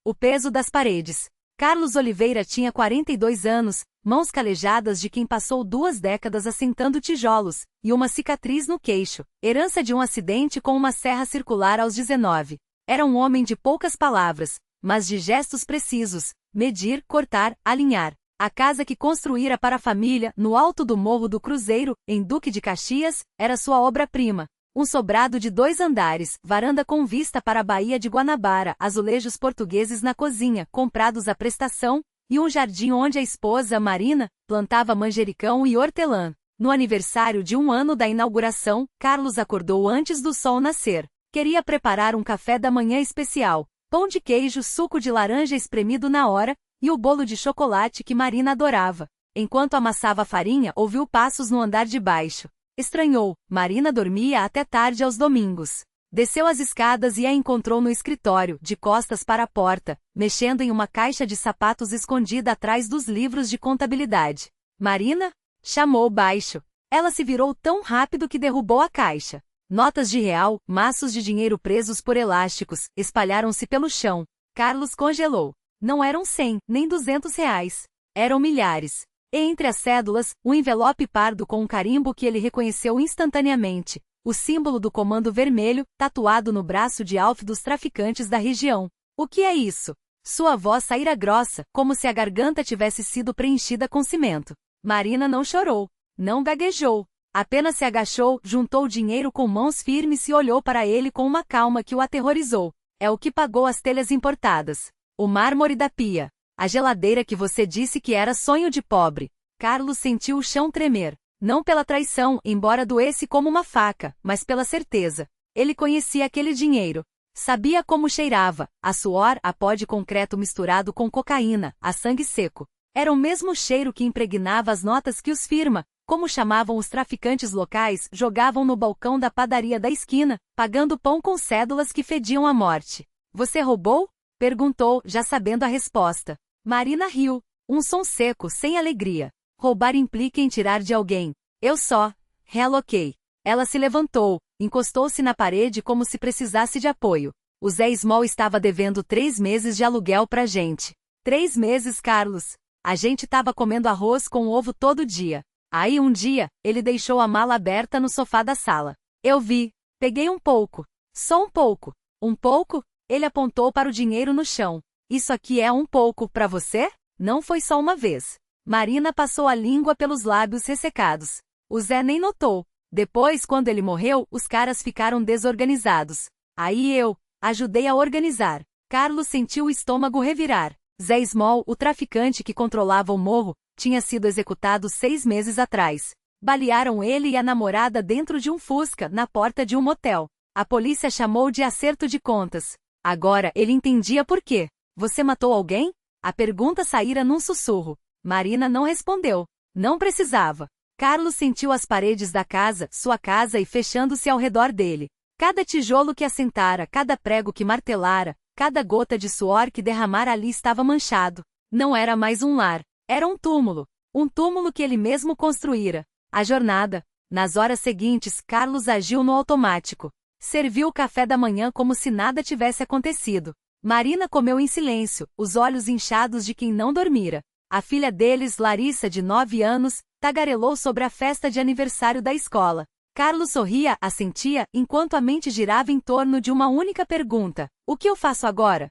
o peso das paredes. Carlos Oliveira tinha 42 anos, mãos calejadas de quem passou 2 décadas assentando tijolos, e uma cicatriz no queixo, herança de um acidente com uma serra circular aos 19. Era um homem de poucas palavras, mas de gestos precisos: medir, cortar, alinhar. A casa que construíra para a família, no alto do Morro do Cruzeiro, em Duque de Caxias, era sua obra-prima. Um sobrado de 2 andares, varanda com vista para a Baía de Guanabara, azulejos portugueses na cozinha, comprados à prestação, e um jardim onde a esposa, Marina, plantava manjericão e hortelã. No aniversário de 1 ano da inauguração, Carlos acordou antes do sol nascer. Queria preparar um café da manhã especial: pão de queijo, suco de laranja espremido na hora, e o bolo de chocolate que Marina adorava. Enquanto amassava a farinha, ouviu passos no andar de baixo. Estranhou, Marina dormia até tarde aos domingos. Desceu as escadas e a encontrou no escritório, de costas para a porta, mexendo em uma caixa de sapatos escondida atrás dos livros de contabilidade. Marina? Chamou baixo. Ela se virou tão rápido que derrubou a caixa. Notas de real, maços de dinheiro presos por elásticos, espalharam-se pelo chão. Carlos congelou. Não eram 100, nem 200 reais. Eram milhares. E entre as cédulas, um envelope pardo com um carimbo que ele reconheceu instantaneamente. O símbolo do Comando Vermelho, tatuado no braço de Alf dos traficantes da região. O que é isso? Sua voz saíra grossa, como se a garganta tivesse sido preenchida com cimento. Marina não chorou. Não gaguejou. Apenas se agachou, juntou o dinheiro com mãos firmes e olhou para ele com uma calma que o aterrorizou. É o que pagou as telhas importadas. O mármore da pia. A geladeira que você disse que era sonho de pobre. Carlos sentiu o chão tremer. Não pela traição, embora doesse como uma faca, mas pela certeza. Ele conhecia aquele dinheiro. Sabia como cheirava: a suor, a pó de concreto misturado com cocaína, a sangue seco. Era o mesmo cheiro que impregnava as notas que os firma, como chamavam os traficantes locais, jogavam no balcão da padaria da esquina, pagando pão com cédulas que fediam a morte. Você roubou? Perguntou, já sabendo a resposta. Marina riu. Um som seco, sem alegria. Roubar implica em tirar de alguém. Eu só realoquei. Ela se levantou, encostou-se na parede como se precisasse de apoio. O Zé Small estava devendo 3 meses de aluguel pra gente. 3 meses, Carlos. A gente tava comendo arroz com ovo todo dia. Aí um dia, ele deixou a mala aberta no sofá da sala. Eu vi. Peguei um pouco. Só um pouco. Um pouco? Ele apontou para o dinheiro no chão. Isso aqui é um pouco pra você? Não foi só uma vez. Marina passou a língua pelos lábios ressecados. O Zé nem notou. Depois, quando ele morreu, os caras ficaram desorganizados. Aí eu ajudei a organizar. Carlos sentiu o estômago revirar. Zé Small, o traficante que controlava o morro, tinha sido executado 6 meses atrás. Balearam ele e a namorada dentro de um Fusca, na porta de um motel. A polícia chamou de acerto de contas. Agora ele entendia por quê. Você matou alguém? A pergunta saíra num sussurro. Marina não respondeu. Não precisava. Carlos sentiu as paredes da casa, sua casa, e fechando-se ao redor dele. Cada tijolo que assentara, cada prego que martelara, cada gota de suor que derramara ali estava manchado. Não era mais um lar. Era um túmulo. Um túmulo que ele mesmo construíra. A jornada. Nas horas seguintes, Carlos agiu no automático. Serviu o café da manhã como se nada tivesse acontecido. Marina comeu em silêncio, os olhos inchados de quem não dormira. A filha deles, Larissa, de 9 anos, tagarelou sobre a festa de aniversário da escola. Carlos sorria, assentia, enquanto a mente girava em torno de uma única pergunta: o que eu faço agora?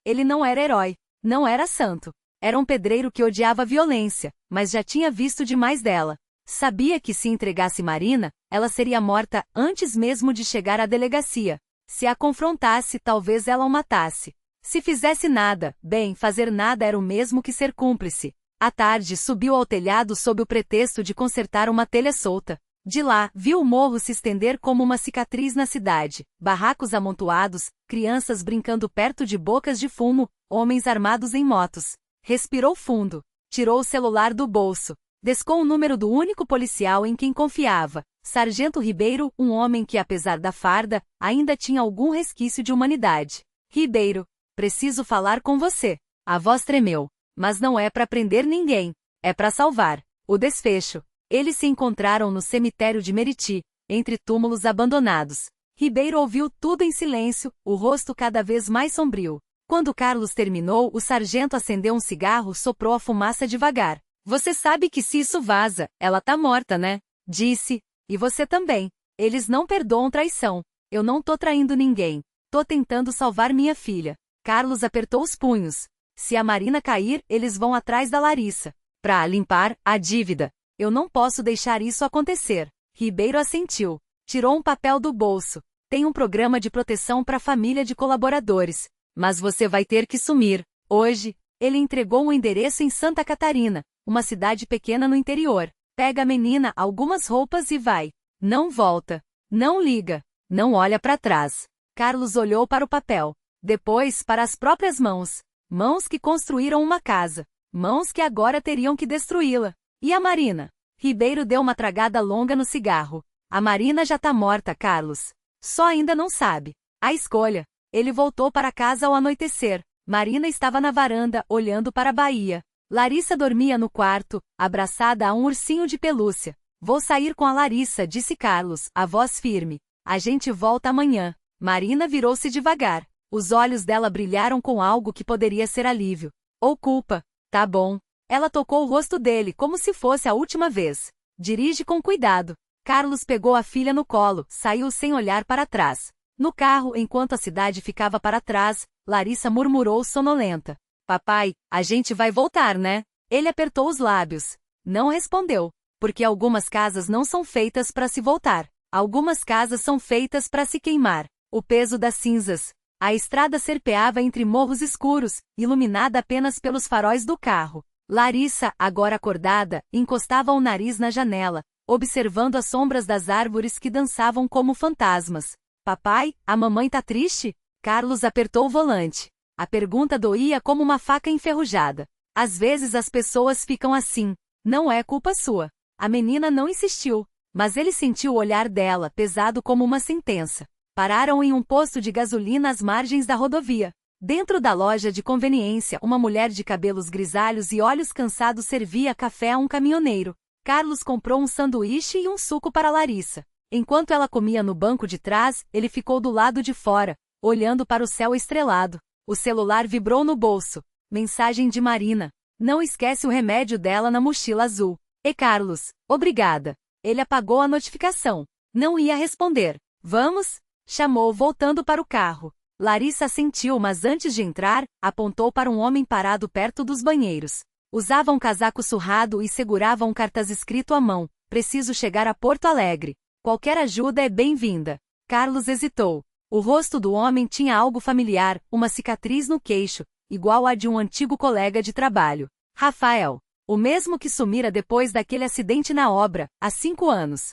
Ele não era herói. Não era santo. Era um pedreiro que odiava a violência, mas já tinha visto demais dela. Sabia que se entregasse Marina, ela seria morta antes mesmo de chegar à delegacia. Se a confrontasse, talvez ela o matasse. Se fizesse nada, bem, fazer nada era o mesmo que ser cúmplice. À tarde, subiu ao telhado sob o pretexto de consertar uma telha solta. De lá, viu o morro se estender como uma cicatriz na cidade. Barracos amontoados, crianças brincando perto de bocas de fumo, homens armados em motos. Respirou fundo. Tirou o celular do bolso. Descou o número do único policial em quem confiava. Sargento Ribeiro, um homem que, apesar da farda, ainda tinha algum resquício de humanidade. Ribeiro, preciso falar com você. A voz tremeu. Mas não é para prender ninguém. É para salvar. O desfecho. Eles se encontraram no cemitério de Meriti, entre túmulos abandonados. Ribeiro ouviu tudo em silêncio, o rosto cada vez mais sombrio. Quando Carlos terminou, o sargento acendeu um cigarro, soprou a fumaça devagar. Você sabe que se isso vaza, ela tá morta, né? Disse. E você também. Eles não perdoam traição. Eu não tô traindo ninguém. Tô tentando salvar minha filha. Carlos apertou os punhos. Se a Marina cair, eles vão atrás da Larissa. Pra limpar a dívida. Eu não posso deixar isso acontecer. Ribeiro assentiu. Tirou um papel do bolso. Tem um programa de proteção para família de colaboradores. Mas você vai ter que sumir. Hoje, ele entregou um endereço em Santa Catarina, uma cidade pequena no interior. Pega a menina, algumas roupas e vai. Não volta. Não liga. Não olha para trás. Carlos olhou para o papel. Depois para as próprias mãos. Mãos que construíram uma casa. Mãos que agora teriam que destruí-la. E a Marina? Ribeiro deu uma tragada longa no cigarro. A Marina já tá morta, Carlos. Só ainda não sabe. A escolha. Ele voltou para casa ao anoitecer. Marina estava na varanda, olhando para a baía. Larissa dormia no quarto, abraçada a um ursinho de pelúcia. Vou sair com a Larissa, disse Carlos, a voz firme. A gente volta amanhã. Marina virou-se devagar. Os olhos dela brilharam com algo que poderia ser alívio. Ou culpa. Tá bom. Ela tocou o rosto dele como se fosse a última vez. Dirige com cuidado. Carlos pegou a filha no colo, saiu sem olhar para trás. No carro, enquanto a cidade ficava para trás, Larissa murmurou sonolenta. Papai, a gente vai voltar, né? Ele apertou os lábios. Não respondeu. Porque algumas casas não são feitas para se voltar. Algumas casas são feitas para se queimar. O peso das cinzas. A estrada serpeava entre morros escuros, iluminada apenas pelos faróis do carro. Larissa, agora acordada, encostava o nariz na janela, observando as sombras das árvores que dançavam como fantasmas. Papai, a mamãe tá triste? Carlos apertou o volante. A pergunta doía como uma faca enferrujada. Às vezes as pessoas ficam assim. Não é culpa sua. A menina não insistiu, mas ele sentiu o olhar dela, pesado como uma sentença. Pararam em um posto de gasolina às margens da rodovia. Dentro da loja de conveniência, uma mulher de cabelos grisalhos e olhos cansados servia café a um caminhoneiro. Carlos comprou um sanduíche e um suco para Larissa. Enquanto ela comia no banco de trás, ele ficou do lado de fora, olhando para o céu estrelado. O celular vibrou no bolso. Mensagem de Marina. Não esquece o remédio dela na mochila azul. E Carlos, obrigada. Ele apagou a notificação. Não ia responder. Vamos? Chamou voltando para o carro. Larissa assentiu, mas antes de entrar, apontou para um homem parado perto dos banheiros. Usava um casaco surrado e segurava um cartaz escrito à mão. Preciso chegar a Porto Alegre. Qualquer ajuda é bem-vinda. Carlos hesitou. O rosto do homem tinha algo familiar, uma cicatriz no queixo, igual à de um antigo colega de trabalho. Rafael. O mesmo que sumira depois daquele acidente na obra, há 5 anos.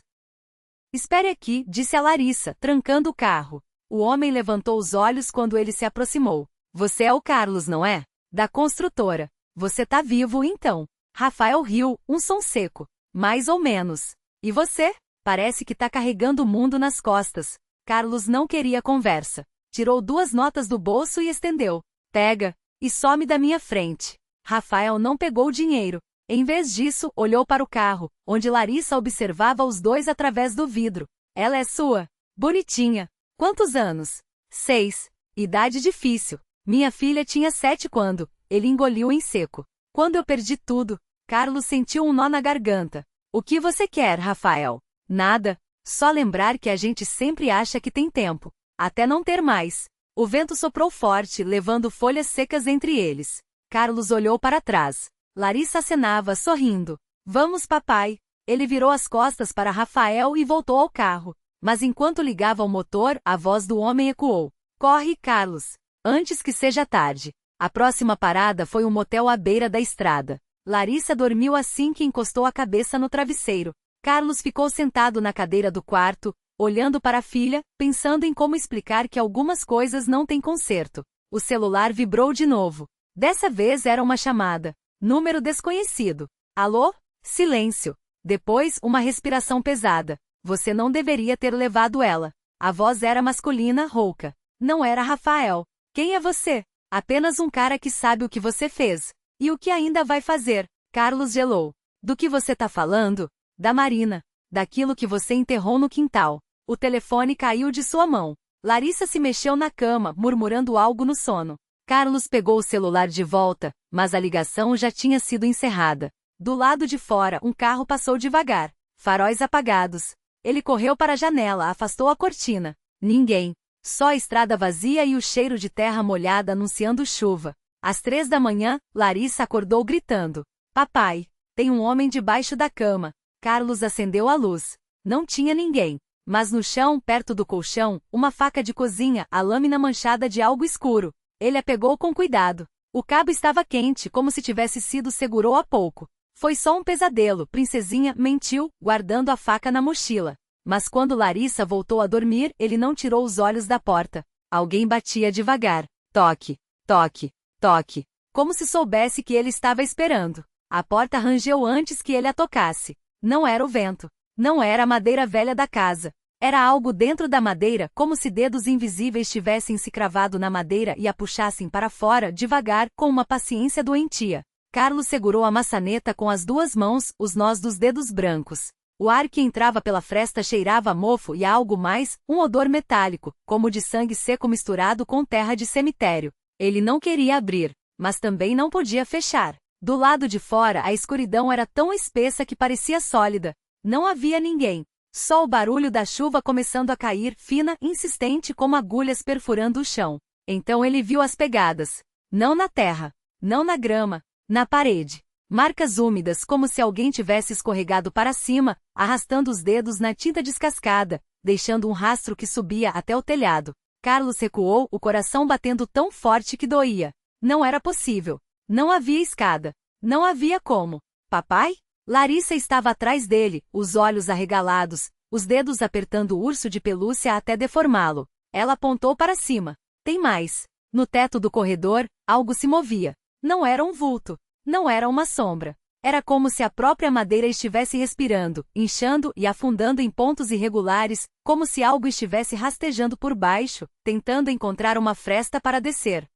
Espere aqui, disse a Larissa, trancando o carro. O homem levantou os olhos quando ele se aproximou. Você é o Carlos, não é? Da construtora. Você tá vivo, então. Rafael riu, um som seco. Mais ou menos. E você? Parece que tá carregando o mundo nas costas. Carlos não queria conversa. Tirou 2 notas do bolso e estendeu. Pega. E some da minha frente. Rafael não pegou o dinheiro. Em vez disso, olhou para o carro, onde Larissa observava os dois através do vidro. Ela é sua? Bonitinha. Quantos anos? 6. Idade difícil. Minha filha tinha 7 quando. Ele engoliu em seco. Quando eu perdi tudo. Carlos sentiu um nó na garganta. O que você quer, Rafael? Nada. Só lembrar que a gente sempre acha que tem tempo. Até não ter mais. O vento soprou forte, levando folhas secas entre eles. Carlos olhou para trás. Larissa acenava, sorrindo. Vamos, papai. Ele virou as costas para Rafael e voltou ao carro. Mas enquanto ligava o motor, a voz do homem ecoou. Corre, Carlos. Antes que seja tarde. A próxima parada foi um motel à beira da estrada. Larissa dormiu assim que encostou a cabeça no travesseiro. Carlos ficou sentado na cadeira do quarto, olhando para a filha, pensando em como explicar que algumas coisas não têm conserto. O celular vibrou de novo. Dessa vez era uma chamada. Número desconhecido. Alô? Silêncio. Depois, uma respiração pesada. Você não deveria ter levado ela. A voz era masculina, rouca. Não era Rafael. Quem é você? Apenas um cara que sabe o que você fez. E o que ainda vai fazer? Carlos gelou. Do que você tá falando? Da Marina. Daquilo que você enterrou no quintal. O telefone caiu de sua mão. Larissa se mexeu na cama, murmurando algo no sono. Carlos pegou o celular de volta, mas a ligação já tinha sido encerrada. Do lado de fora, um carro passou devagar, faróis apagados. Ele correu para a janela, afastou a cortina. Ninguém. Só a estrada vazia e o cheiro de terra molhada anunciando chuva. Às 3 da manhã, Larissa acordou gritando: "Papai, tem um homem debaixo da cama." Carlos acendeu a luz. Não tinha ninguém. Mas no chão, perto do colchão, uma faca de cozinha, a lâmina manchada de algo escuro. Ele a pegou com cuidado. O cabo estava quente, como se tivesse sido segurou há pouco. Foi só um pesadelo, princesinha, mentiu, guardando a faca na mochila. Mas quando Larissa voltou a dormir, ele não tirou os olhos da porta. Alguém batia devagar. Toque, toque, toque. Como se soubesse que ele estava esperando. A porta rangeu antes que ele a tocasse. Não era o vento. Não era a madeira velha da casa. Era algo dentro da madeira, como se dedos invisíveis tivessem se cravado na madeira e a puxassem para fora, devagar, com uma paciência doentia. Carlos segurou a maçaneta com as 2 mãos, os nós dos dedos brancos. O ar que entrava pela fresta cheirava a mofo e a algo mais, um odor metálico, como de sangue seco misturado com terra de cemitério. Ele não queria abrir, mas também não podia fechar. Do lado de fora, a escuridão era tão espessa que parecia sólida. Não havia ninguém. Só o barulho da chuva começando a cair, fina, insistente como agulhas perfurando o chão. Então ele viu as pegadas. Não na terra. Não na grama. Na parede. Marcas úmidas como se alguém tivesse escorregado para cima, arrastando os dedos na tinta descascada, deixando um rastro que subia até o telhado. Carlos recuou, o coração batendo tão forte que doía. Não era possível. Não havia escada. Não havia como. Papai? Larissa estava atrás dele, os olhos arregalados, os dedos apertando o urso de pelúcia até deformá-lo. Ela apontou para cima. Tem mais. No teto do corredor, algo se movia. Não era um vulto. Não era uma sombra. Era como se a própria madeira estivesse respirando, inchando e afundando em pontos irregulares, como se algo estivesse rastejando por baixo, tentando encontrar uma fresta para descer.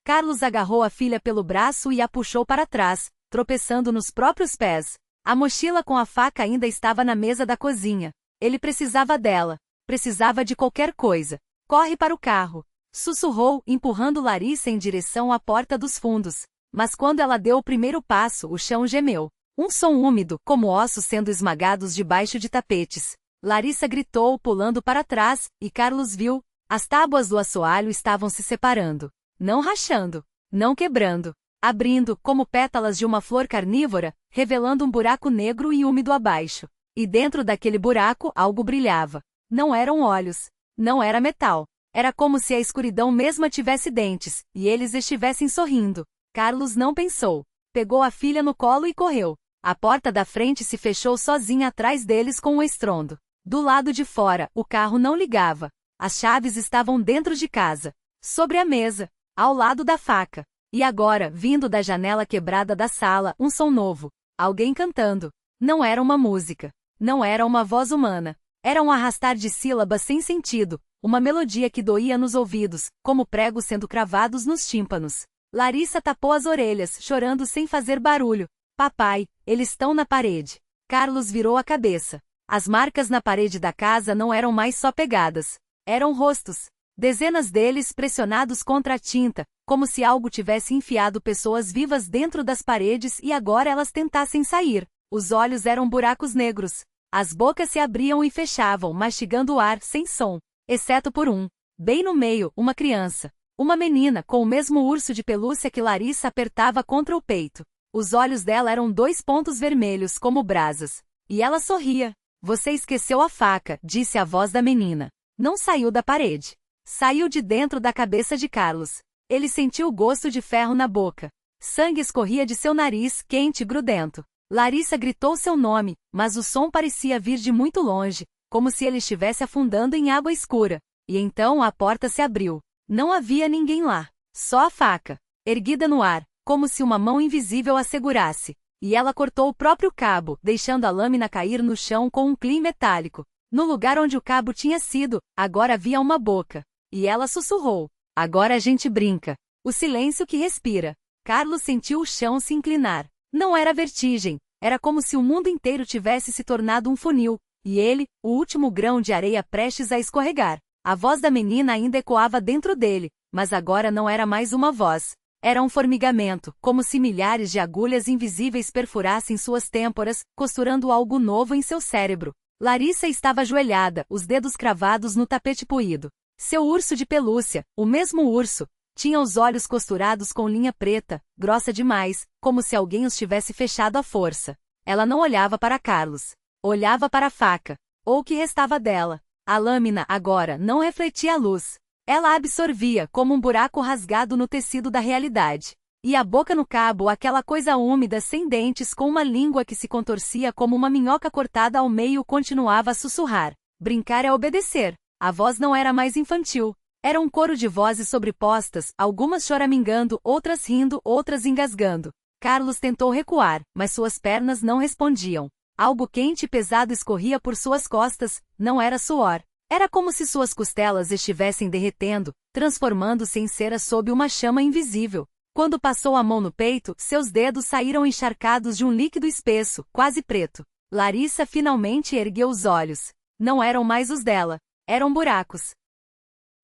Carlos agarrou a filha pelo braço e a puxou para trás, tropeçando nos próprios pés. A mochila com a faca ainda estava na mesa da cozinha. Ele precisava dela. Precisava de qualquer coisa. Corre para o carro. Sussurrou, empurrando Larissa em direção à porta dos fundos. Mas quando ela deu o primeiro passo, o chão gemeu. Um som úmido, como ossos sendo esmagados debaixo de tapetes. Larissa gritou, pulando para trás, e Carlos viu. As tábuas do assoalho estavam se separando. Não rachando. Não quebrando. Abrindo, como pétalas de uma flor carnívora, revelando um buraco negro e úmido abaixo. E dentro daquele buraco, algo brilhava. Não eram olhos. Não era metal. Era como se a escuridão mesma tivesse dentes, e eles estivessem sorrindo. Carlos não pensou. Pegou a filha no colo e correu. A porta da frente se fechou sozinha atrás deles com um estrondo. Do lado de fora, o carro não ligava. As chaves estavam dentro de casa. Sobre a mesa. Ao lado da faca. E agora, vindo da janela quebrada da sala, um som novo. Alguém cantando. Não era uma música. Não era uma voz humana. Era um arrastar de sílabas sem sentido. Uma melodia que doía nos ouvidos, como pregos sendo cravados nos tímpanos. Larissa tapou as orelhas, chorando sem fazer barulho. Papai, eles estão na parede. Carlos virou a cabeça. As marcas na parede da casa não eram mais só pegadas. Eram rostos. Dezenas deles pressionados contra a tinta, como se algo tivesse enfiado pessoas vivas dentro das paredes e agora elas tentassem sair. Os olhos eram buracos negros. As bocas se abriam e fechavam, mastigando o ar sem som. Exceto por um. Bem no meio, uma criança. Uma menina com o mesmo urso de pelúcia que Larissa apertava contra o peito. Os olhos dela eram 2 pontos vermelhos como brasas. E ela sorria. Você esqueceu a faca, disse a voz da menina. Não saiu da parede. Saiu de dentro da cabeça de Carlos. Ele sentiu o gosto de ferro na boca. Sangue escorria de seu nariz, quente e grudento. Larissa gritou seu nome, mas o som parecia vir de muito longe, como se ele estivesse afundando em água escura. E então a porta se abriu. Não havia ninguém lá. Só a faca, erguida no ar, como se uma mão invisível a segurasse. E ela cortou o próprio cabo, deixando a lâmina cair no chão com um clim metálico. No lugar onde o cabo tinha sido, agora havia uma boca. E ela sussurrou. Agora a gente brinca. O silêncio que respira. Carlos sentiu o chão se inclinar. Não era vertigem. Era como se o mundo inteiro tivesse se tornado um funil. E ele, o último grão de areia prestes a escorregar. A voz da menina ainda ecoava dentro dele. mas agora não era mais uma voz. Era um formigamento, como se milhares de agulhas invisíveis perfurassem suas têmporas, costurando algo novo em seu cérebro. Larissa estava ajoelhada, os dedos cravados no tapete poído. Seu urso de pelúcia, o mesmo urso, tinha os olhos costurados com linha preta, grossa demais, como se alguém os tivesse fechado à força. Ela não olhava para Carlos. Olhava para a faca, ou o que restava dela. A lâmina, agora, não refletia a luz. Ela a absorvia como um buraco rasgado no tecido da realidade. E a boca no cabo, aquela coisa úmida sem dentes com uma língua que se contorcia como uma minhoca cortada ao meio, continuava a sussurrar. Brincar é obedecer. A voz não era mais infantil. Era um coro de vozes sobrepostas, algumas choramingando, outras rindo, outras engasgando. Carlos tentou recuar, mas suas pernas não respondiam. Algo quente e pesado escorria por suas costas, não era suor. Era como se suas costelas estivessem derretendo, transformando-se em cera sob uma chama invisível. Quando passou a mão no peito, seus dedos saíram encharcados de um líquido espesso, quase preto. Larissa finalmente ergueu os olhos. Não eram mais os dela. Eram buracos.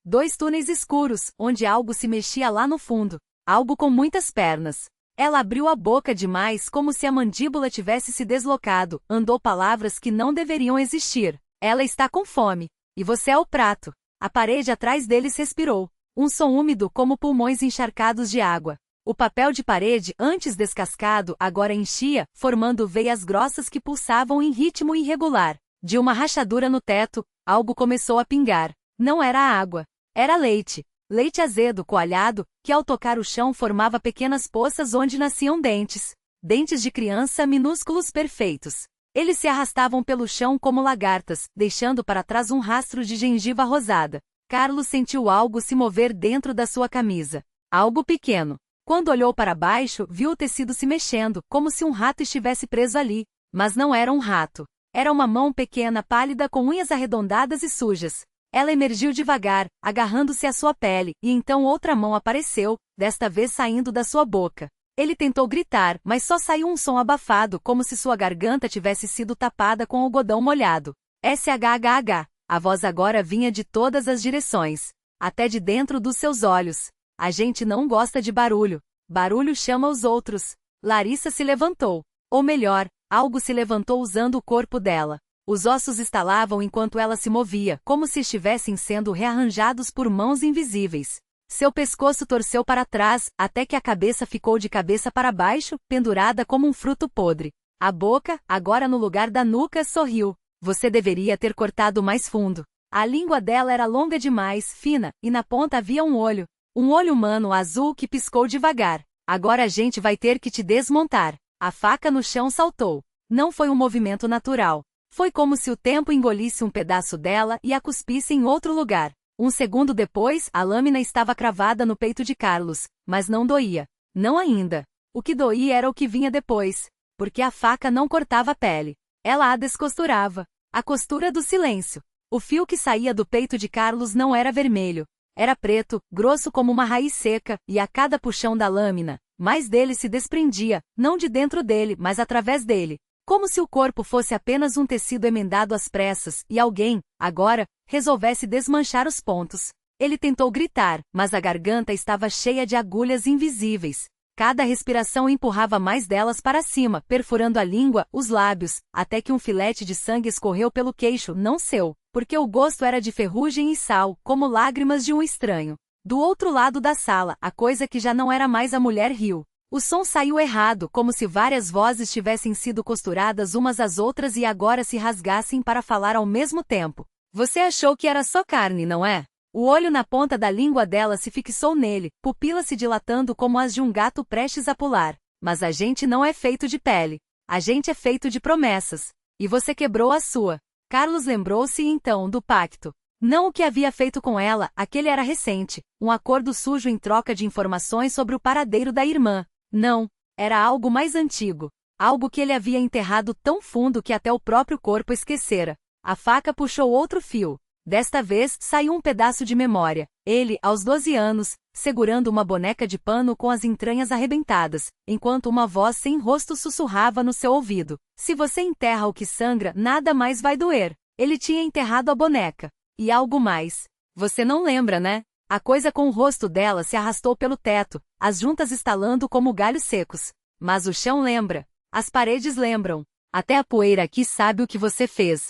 2 túneis escuros, onde algo se mexia lá no fundo. Algo com muitas pernas. Ela abriu a boca demais como se a mandíbula tivesse se deslocado, andou palavras que não deveriam existir. Ela está com fome. E você é o prato. A parede atrás deles respirou. Um som úmido como pulmões encharcados de água. O papel de parede, antes descascado, agora enchia, formando veias grossas que pulsavam em ritmo irregular. De uma rachadura no teto, algo começou a pingar. Não era água. Era leite. Leite azedo, coalhado, que ao tocar o chão formava pequenas poças onde nasciam dentes. Dentes de criança minúsculos perfeitos. Eles se arrastavam pelo chão como lagartas, deixando para trás um rastro de gengiva rosada. Carlos sentiu algo se mover dentro da sua camisa. Algo pequeno. Quando olhou para baixo, viu o tecido se mexendo, como se um rato estivesse preso ali. Mas não era um rato. Era uma mão pequena, pálida, com unhas arredondadas e sujas. Ela emergiu devagar, agarrando-se à sua pele, e então outra mão apareceu, desta vez saindo da sua boca. Ele tentou gritar, mas só saiu um som abafado, como se sua garganta tivesse sido tapada com algodão molhado. SHHH. A voz agora vinha de todas as direções. Até de dentro dos seus olhos. A gente não gosta de barulho. Barulho chama os outros. Larissa se levantou. Ou melhor, algo se levantou usando o corpo dela. Os ossos estalavam enquanto ela se movia, como se estivessem sendo rearranjados por mãos invisíveis. Seu pescoço torceu para trás, até que a cabeça ficou de cabeça para baixo, pendurada como um fruto podre. A boca, agora no lugar da nuca, sorriu. Você deveria ter cortado mais fundo. A língua dela era longa demais, fina, e na ponta havia um olho. Um olho humano azul que piscou devagar. Agora a gente vai ter que te desmontar. A faca no chão saltou. Não foi um movimento natural. Foi como se o tempo engolisse um pedaço dela e a cuspisse em outro lugar. Um segundo depois, a lâmina estava cravada no peito de Carlos, mas não doía. Não ainda. O que doía era o que vinha depois, porque a faca não cortava a pele. Ela a descosturava. A costura do silêncio. O fio que saía do peito de Carlos não era vermelho. Era preto, grosso como uma raiz seca, e a cada puxão da lâmina, mais dele se desprendia, não de dentro dele, mas através dele. Como se o corpo fosse apenas um tecido emendado às pressas, e alguém, agora, resolvesse desmanchar os pontos. Ele tentou gritar, mas a garganta estava cheia de agulhas invisíveis. Cada respiração empurrava mais delas para cima, perfurando a língua, os lábios, até que um filete de sangue escorreu pelo queixo, não seu, porque o gosto era de ferrugem e sal, como lágrimas de um estranho. Do outro lado da sala, a coisa que já não era mais a mulher riu. O som saiu errado, como se várias vozes tivessem sido costuradas umas às outras e agora se rasgassem para falar ao mesmo tempo. Você achou que era só carne, não é? O olho na ponta da língua dela se fixou nele, pupilas se dilatando como as de um gato prestes a pular. Mas a gente não é feito de pele. A gente é feito de promessas. E você quebrou a sua. Carlos lembrou-se então do pacto. Não o que havia feito com ela, aquele era recente, um acordo sujo em troca de informações sobre o paradeiro da irmã. Não, era algo mais antigo. Algo que ele havia enterrado tão fundo que até o próprio corpo esquecera. A faca puxou outro fio. Desta vez, saiu um pedaço de memória. Ele, aos 12 anos, segurando uma boneca de pano com as entranhas arrebentadas, enquanto uma voz sem rosto sussurrava no seu ouvido. Se você enterra o que sangra, nada mais vai doer. Ele tinha enterrado a boneca. E algo mais. Você não lembra, né? A coisa com o rosto dela se arrastou pelo teto, as juntas estalando como galhos secos. Mas o chão lembra. As paredes lembram. Até a poeira aqui sabe o que você fez.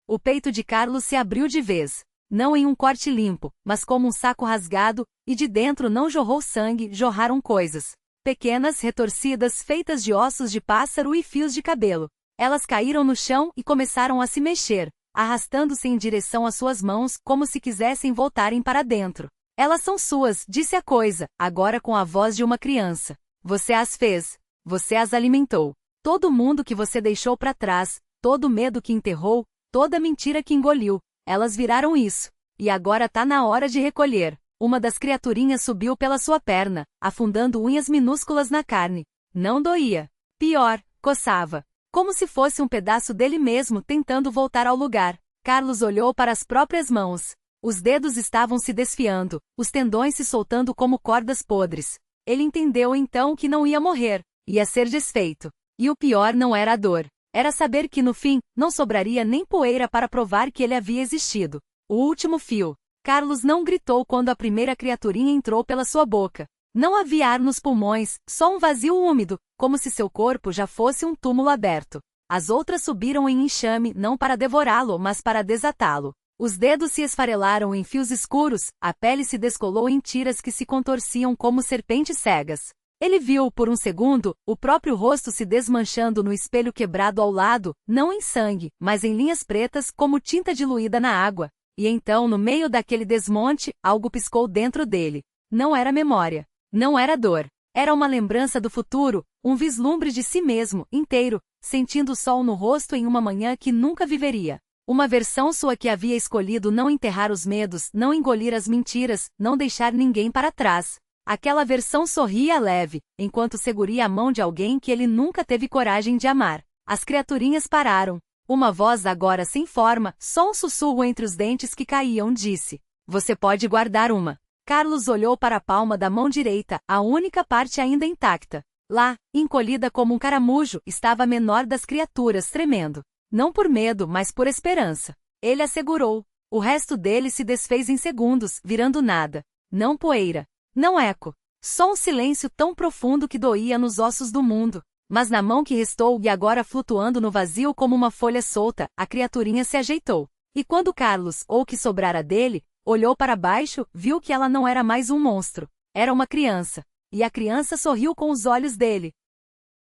O peito de Carlos se abriu de vez. Não em um corte limpo, mas como um saco rasgado, e de dentro não jorrou sangue, jorraram coisas. Pequenas, retorcidas, feitas de ossos de pássaro e fios de cabelo. Elas caíram no chão e começaram a se mexer, arrastando-se em direção às suas mãos, como se quisessem voltarem para dentro. Elas são suas, disse a coisa, agora com a voz de uma criança. Você as fez. Você as alimentou. Todo mundo que você deixou para trás, todo medo que enterrou, toda mentira que engoliu, elas viraram isso. E agora tá na hora de recolher. Uma das criaturinhas subiu pela sua perna, afundando unhas minúsculas na carne. Não doía. Pior, coçava. Como se fosse um pedaço dele mesmo tentando voltar ao lugar. Carlos olhou para as próprias mãos. Os dedos estavam se desfiando, os tendões se soltando como cordas podres. Ele entendeu então que não ia morrer, ia ser desfeito. E o pior não era a dor. Era saber que no fim, não sobraria nem poeira para provar que ele havia existido. O último fio. Carlos não gritou quando a primeira criaturinha entrou pela sua boca. Não havia ar nos pulmões, só um vazio úmido, como se seu corpo já fosse um túmulo aberto. As outras subiram em enxame não para devorá-lo, mas para desatá-lo. Os dedos se esfarelaram em fios escuros, a pele se descolou em tiras que se contorciam como serpentes cegas. Ele viu, por um segundo, o próprio rosto se desmanchando no espelho quebrado ao lado, não em sangue, mas em linhas pretas como tinta diluída na água. E então, no meio daquele desmonte, algo piscou dentro dele. Não era memória. Não era dor. Era uma lembrança do futuro, um vislumbre de si mesmo, inteiro, sentindo o sol no rosto em uma manhã que nunca viveria. Uma versão sua que havia escolhido não enterrar os medos, não engolir as mentiras, não deixar ninguém para trás. Aquela versão sorria leve, enquanto seguria a mão de alguém que ele nunca teve coragem de amar. As criaturinhas pararam. Uma voz agora sem forma, só um sussurro entre os dentes que caíam, disse: Você pode guardar uma. Carlos olhou para a palma da mão direita, a única parte ainda intacta. Lá, encolhida como um caramujo, estava a menor das criaturas, tremendo. Não por medo, mas por esperança. Ele a segurou. O resto dele se desfez em segundos, virando nada. Não poeira. Não eco. Só um silêncio tão profundo que doía nos ossos do mundo. Mas na mão que restou e agora flutuando no vazio como uma folha solta, a criaturinha se ajeitou. E quando Carlos, ou o que sobrara dele, olhou para baixo, viu que ela não era mais um monstro. Era uma criança. E a criança sorriu com os olhos dele.